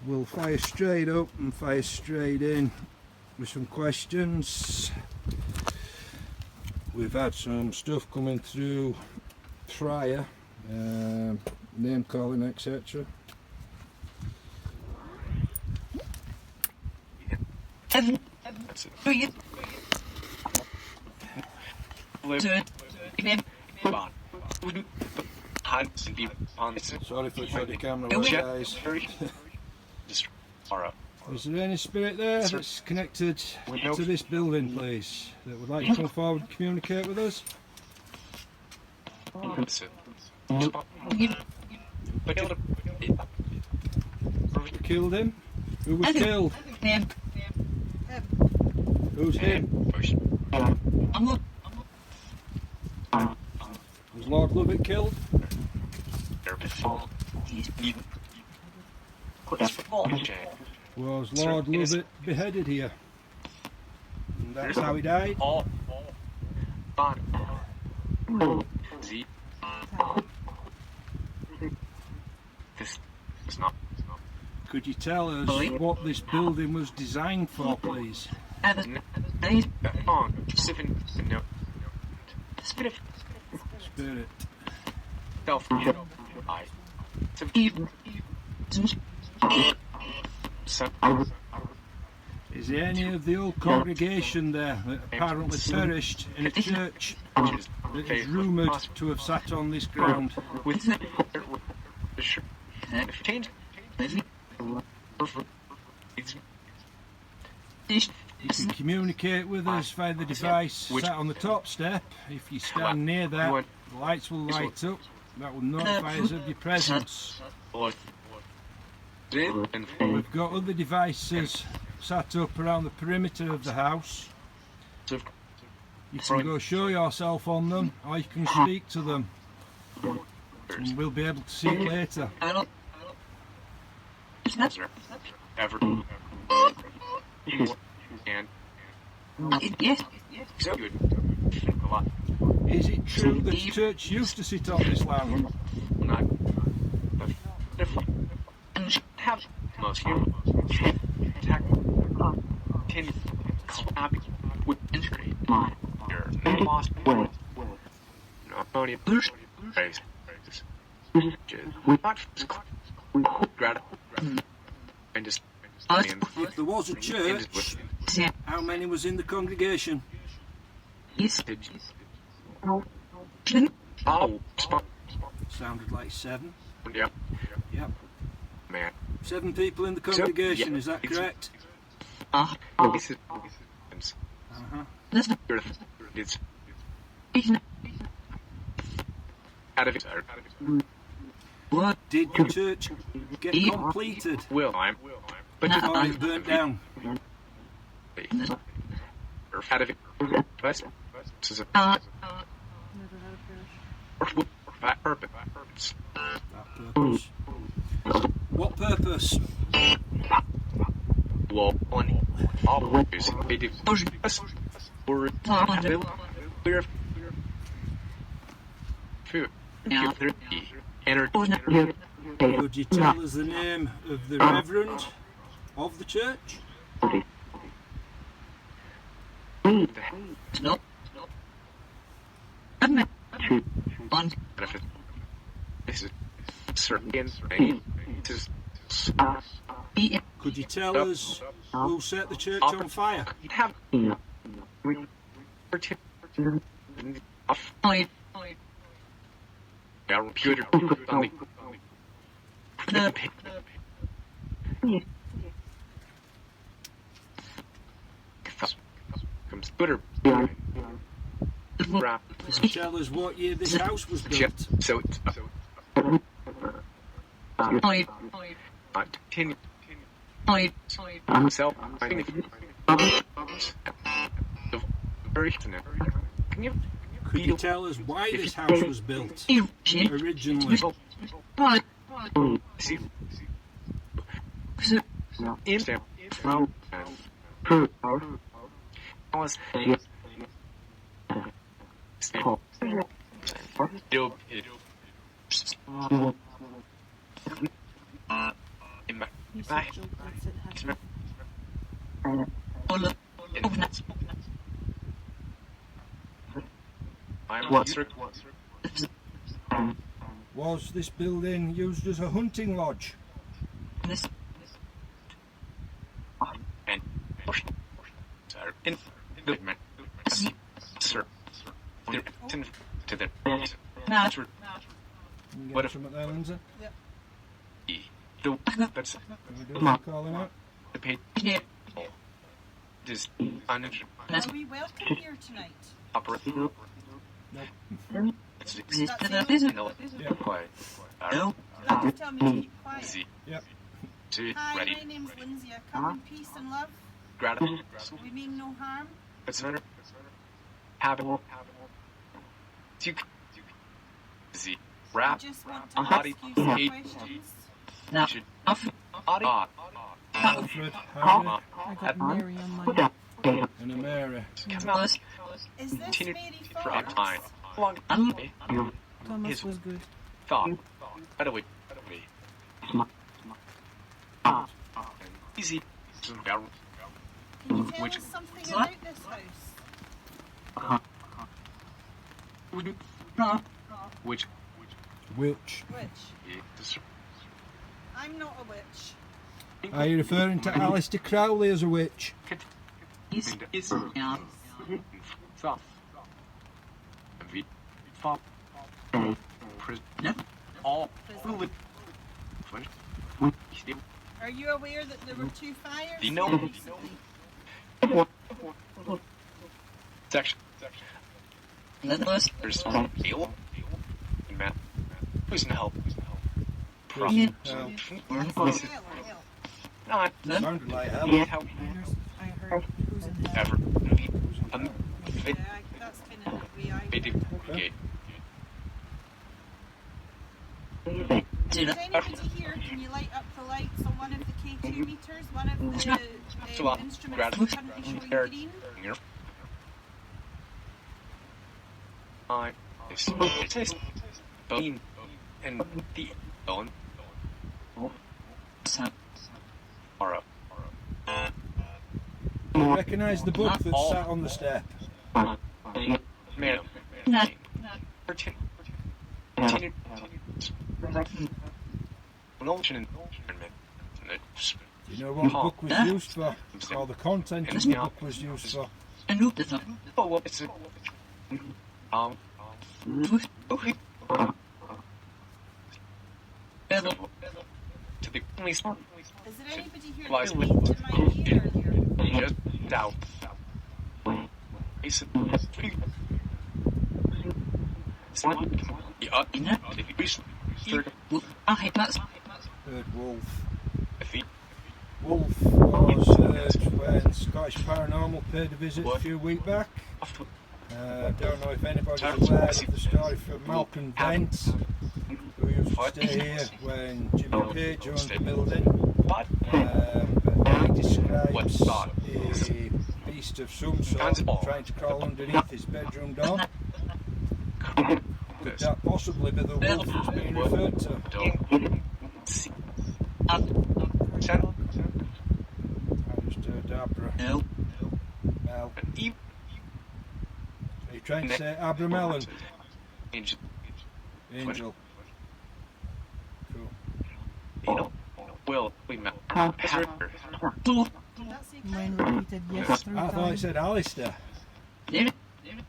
we'll fire straight up and fire straight in with some questions. We've had some stuff coming through prior, name calling, etc. Sorry for shutting the camera off, guys. Is there any spirit there that's connected to this building, please, that would like to come forward and communicate with us? We killed him? Who was killed? Who's him? Was Lord Lovett killed? Was Lord Lovett beheaded here? And that's how he died? Could you tell us what this building was designed for, please? Spirit. Is there any of the old congregation there that apparently perished in a church that is rumoured to have sat on this ground? You can communicate with us via the device sat on the top step. If you stand near that, the lights will light up. That will notify us of your presence. We've got other devices sat up around the perimeter of the house. You can go show yourself on them, or you can speak to them. And we'll be able to see it later. Is it true that the church used to sit on this land? If there was a church, how many was in the congregation? Sounded like 7. Yep. Man. 7 people in the congregation, is that correct? Did the church get completed? Before it burnt down? What purpose? Could you tell us the name of the reverend of the church? No. Could you tell us who set the church on fire? Tell us what year this house was built. Could you tell us why this house was built originally? piece of joke that's it happened. Was this building used as a hunting lodge? You get some of there, Lindsay? Yep. Can we do some calling out? Are we welcome here tonight? Nope. That's it? Yeah. Quiet. You'll have to tell me to keep quiet. Yep. Hi, my name's Lindsay. I come in peace and love. We mean no harm. I just want to ask you some questions. Alfred, Harry, I got Mary on mine. and a Mary. Is this Mary Fox? Thomas was good. Can you tell us something about this house? Which? Witch. Witch? I'm not a witch. Are you referring to Aleister Crowley as a witch? Are you aware that there were 2 fires? Do you know? here recently? Section. There's Neil. Matt. Who's in help? Hell. Hell. Sounded like hell. I heard who's in hell. Ever. Yeah, that's kind of the way I Okay. Is anybody here? Can you light up the lights on one of the K2 meters? One of the instruments currently showing green? It's Bone and the Bone. You recognise the book that sat on the step? Man. Do you know what the book was used for? Or the content of the book was used for? Oh, well, it's to the police. Is there anybody here that came to my ear earlier? Just out. Heard wolf. Wolf was heard when Scottish Paranormal paid a visit a few weeks back. Don't know if anybody's aware of the story from Malcolm Dent, who used to stay here when Jimmy Page owned the building. But he describes a beast of some sort trying to crawl underneath his bedroom door. Could that possibly be the wolf that's being referred to? I just heard Abra. Mel. Are you trying to say Abra Melon? Angel. Cool. Will we met? Mine repeated yes 3 I thought it times. said Aleister.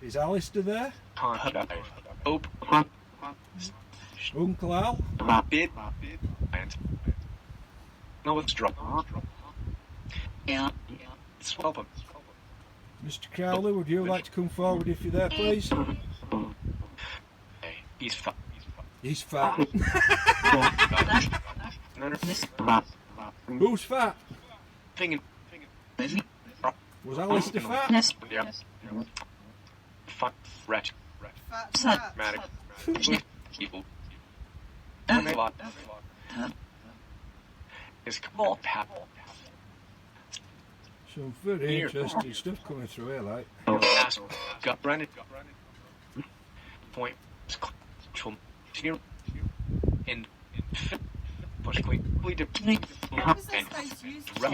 Is Aleister there? Uncle Al? Bid. No, it's drop. Yeah. Swap him. Mr. Crowley, would you like to come forward if you're there, please? Hey, he's fat. He's fat. Who's fat? Was Aleister fat? Yeah. Fat. Rat. Fat. Matic. People. It's called Pat. Some very interesting stuff coming through here, like. Ask. Got Brandon. Point. In What was this house used for?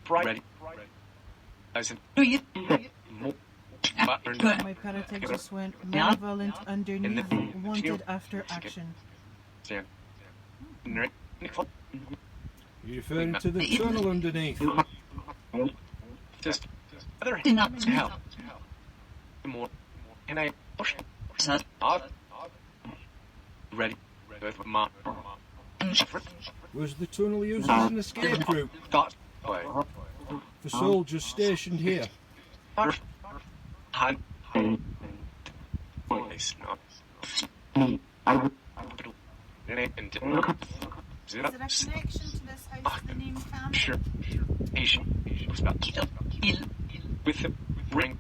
My paratech just went malevolent underneath, wanted after action. You're referring to the tunnel underneath. Just other hell. More. And I push. Ready. With mom. Was the tunnel used as an escape route Thought. Way. for soldiers stationed here? Hunt. Voice. Is there a connection to this house to the name Campbell? Sure. Asian. With the ring.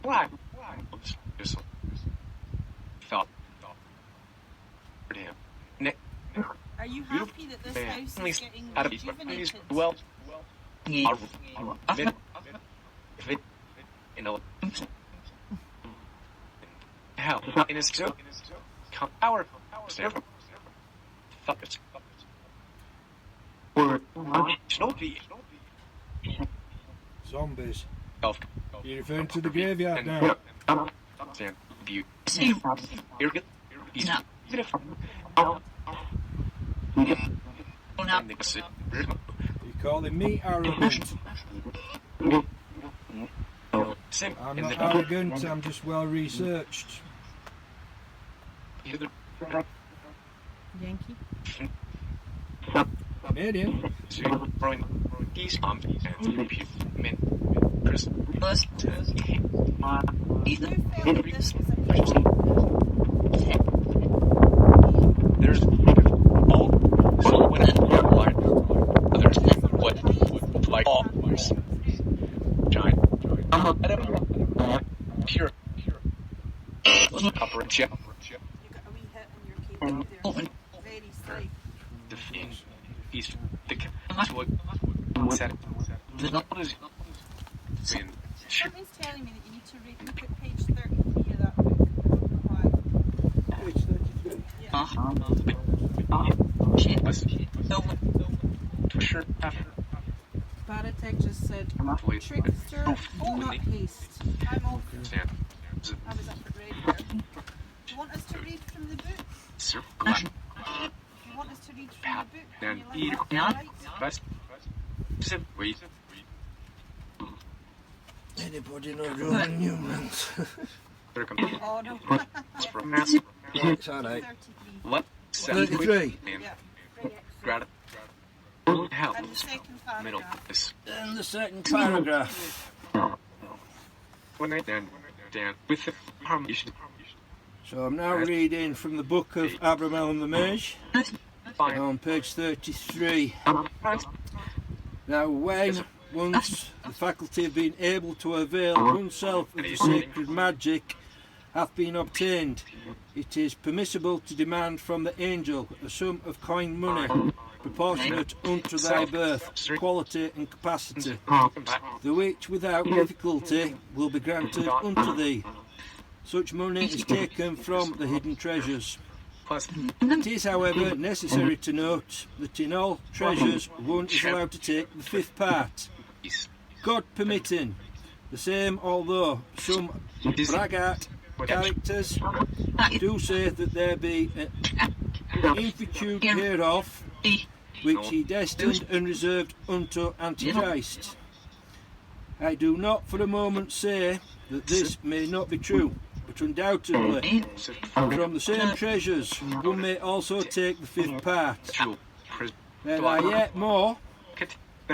Why? Just thought. Damn. Nick. Are you happy that this house is getting Out of rejuvenated? well. Hell, in his joke, come our fuck it. Snoopy. Zombies. Golf. You're referring to the graveyard now. Stand. View. You're good. He's beautiful. You're calling me arrogant. I'm not arrogant, I'm just well researched. Yankee? Canadian. He's men. Chris. You felt that this was a picture. There's all so when others what like all giant pure operation. You got a wee hit in your cable there. Very slight. The he's the said Something's telling me that you need to look at page 33 of that book. I don't know why. Page 33. Yeah. Paratech just said, Trickster, do not haste. I'm off. I was up at radio. Do you want us to read from the book? Do you want us to read from the book? Can you let that right? Anybody know Roman numerals? Oh no. It's alright. 33. What? 33. Yeah. Grad. Hell. And the second Middle. paragraph. And the second paragraph. When I Dan with the harmoniation. So I'm now reading from the book of Abramelin and the Mage on page 33. Now when once the faculty of being able to avail oneself of the sacred magic hath been obtained, it is permissible to demand from the angel a sum of coin money proportionate unto thy birth, quality and capacity, the which without difficulty will be granted unto thee. Such money is taken from the hidden treasures. It is, however, necessary to note that in all treasures one is allowed to take the fifth part, God permitting. The same, although some braggart characters do say that there be an infinitude hereof, which he destined and reserved unto Antichrist. I do not for a moment say that this may not be true, but undoubtedly from the same treasures one may also take the fifth part. There are yet more,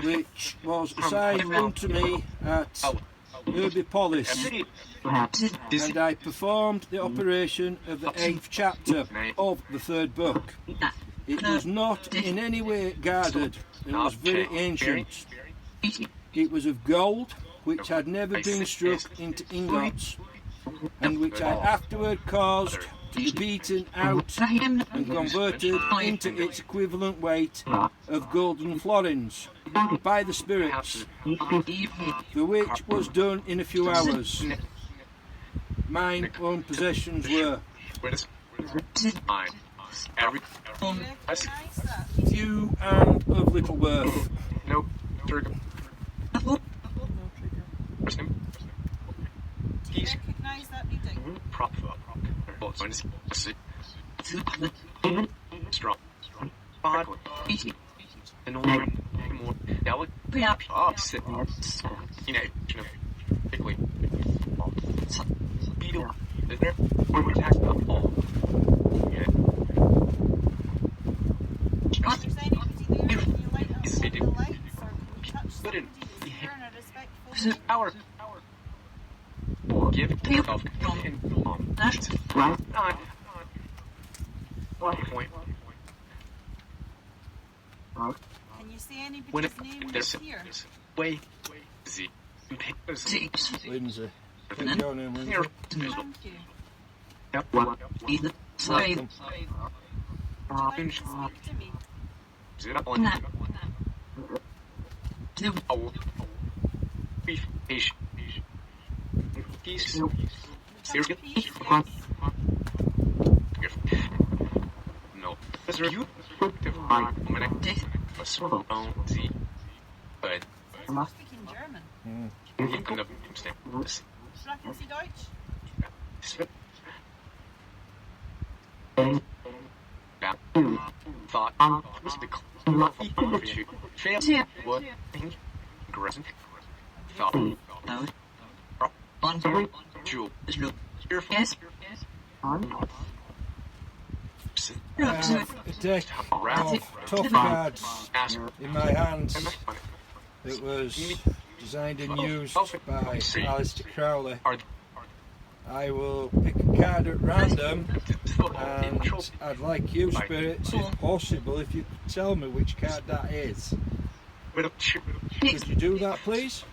which was assigned unto me at Herbipolis, and I performed the operation of the 8th chapter of the 3rd book. It was not in any way guarded, and was very ancient. It was of gold, which had never been struck into ingots, and which I afterward caused to be beaten out and converted into its equivalent weight of golden florins. by the spirits. The which was done in a few hours. Mine own possessions were few and of little worth. No trigger. No trigger. Do you recognise that reading? Strong. Bad. And more delicate. Opposite. You know, quickly. Beetle. Isn't there? We're attacking the ball. Yeah. If there's anybody there, can you light up all the lights, or can you touch somebody that's there in a respectful way? Power. Give yourself point. Can you say anybody's name that's here? Way. Z. Lindsay. Take your name, Lindsay. Thank you. Welcome. Would you like to speak to me? Peace. Peace, yes. No. You. But You're speaking German. Sprechen Sie Deutsch? Thought was the fail what aggressive thought jewel A deck of tough cards in my hands. It was designed and used by Aleister Crowley. I will pick a card at random, and I'd like you, spirits, if possible, if you could tell me which card that is. Could you do that, please?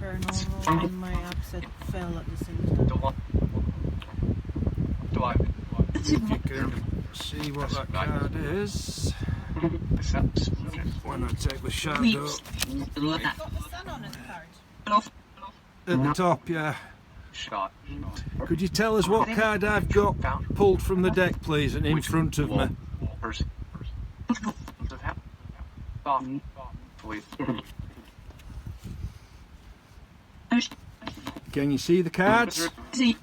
Paranormal and my upset fell at the same time. If you can see what that card is. When I take the shadow It's got the sun on its card. at the top, yeah. Could you tell us what card I've got pulled from the deck, please, and in front of me? Can you see the cards? You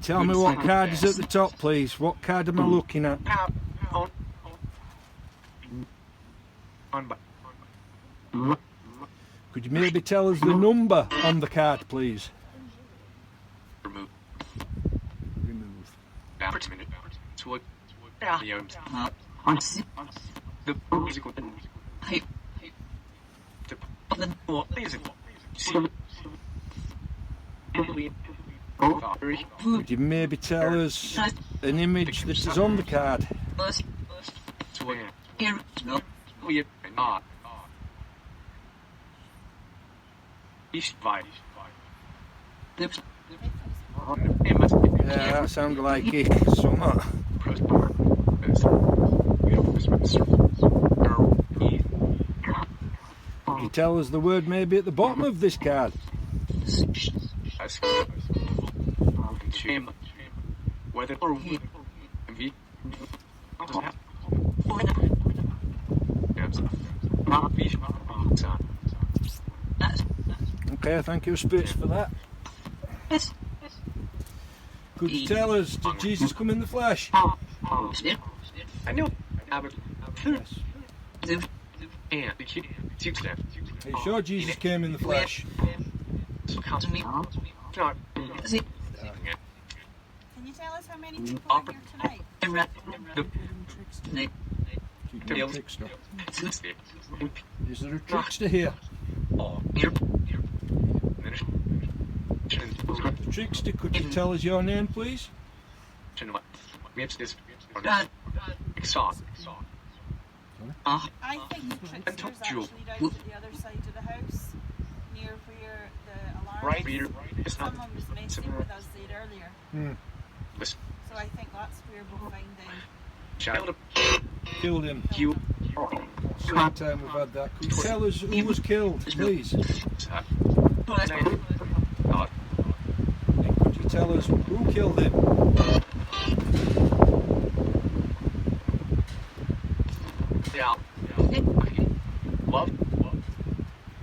tell me what card is at the top, please. What card am I looking at? Could you maybe tell us the number on the card, please? Remove. Could you maybe tell us an image that is on the card? Yeah, that sounded like it. Somewhat. Could you tell us the word maybe at the bottom of this card? Okay, thank you, Spitz, for that. Could you tell us, did Jesus come in the flesh? I know. Yes. And Are you sure Jesus came in the flesh? Can you tell us how many people are here tonight? Trickster. Is there a trickster here? Trickster, could you tell us your name, please? I think the trickster's actually down at the other side of the house, near where the alarm is. Someone was messing with us there earlier. So I think that's where we'll find him. Killed him. Second time we've had that. Could you tell us who was killed, please? And could you tell us who killed him? Love.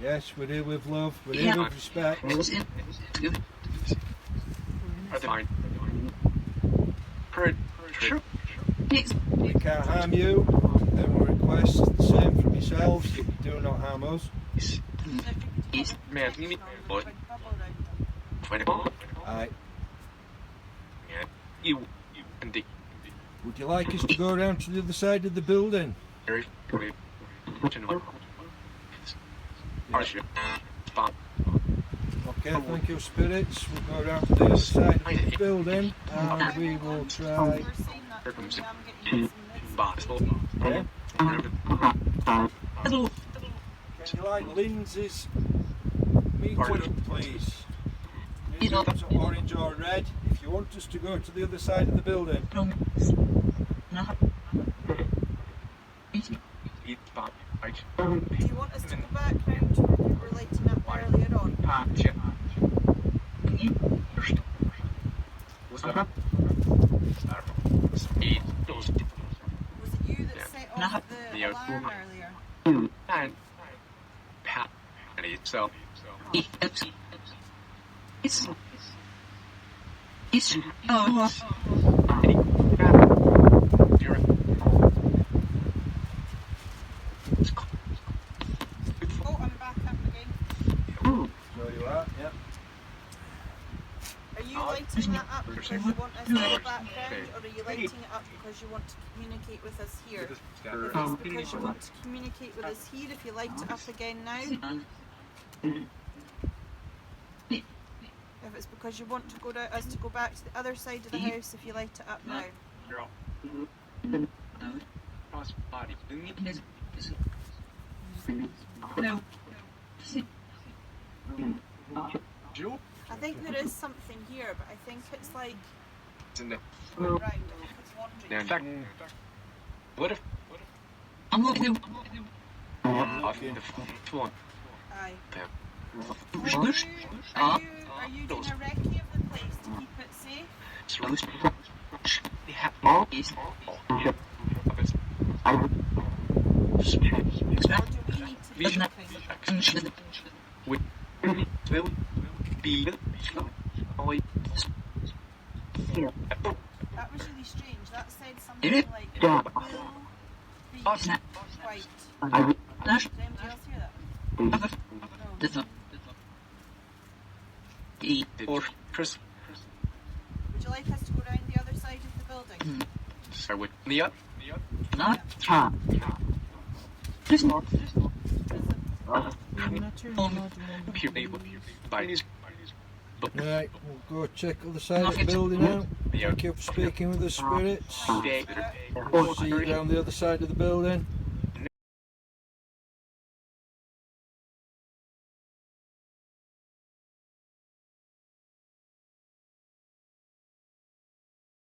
Yes, we're here with love. We're here with respect. We can't harm you, and we request the same from yourselves that you do not harm us. Man, you mean what? Aye. You and the Would you like us to go around to the other side of the building? very Okay, thank you, spirits. We'll go around to the other side of the building, and we will try. We're saying that I'm getting some Yeah. Hello. Can you like Lindsay's meter up, please? It's orange or red. If you want us to go to the other side of the building. Do you want us to go back round to where we were lighting up earlier on? Was it you that set off the alarm earlier? So Oh, I'm back up again. So you are, yeah. Are you lighting that up because you want us to go back round, or are you lighting it up because you want to communicate with us here? If it's because you want to communicate with us here, if you light it up again now. If it's because you want to go to us to go back to the other side of the house, if you light it up now. I think there is something here, but I think it's like going round. I think it's wandering. in fact, what if Aye. Are you doing a recce of the place to keep it safe? Or do we need to do anything? That was really strange. That said something like will be white. Did anybody else hear that? No. or Chris? Would you like us to go round the other side of the building? Start with me up. Right, we'll go check the other side of the building now. Thank you for speaking with the spirits. We'll see you down the other side of the building.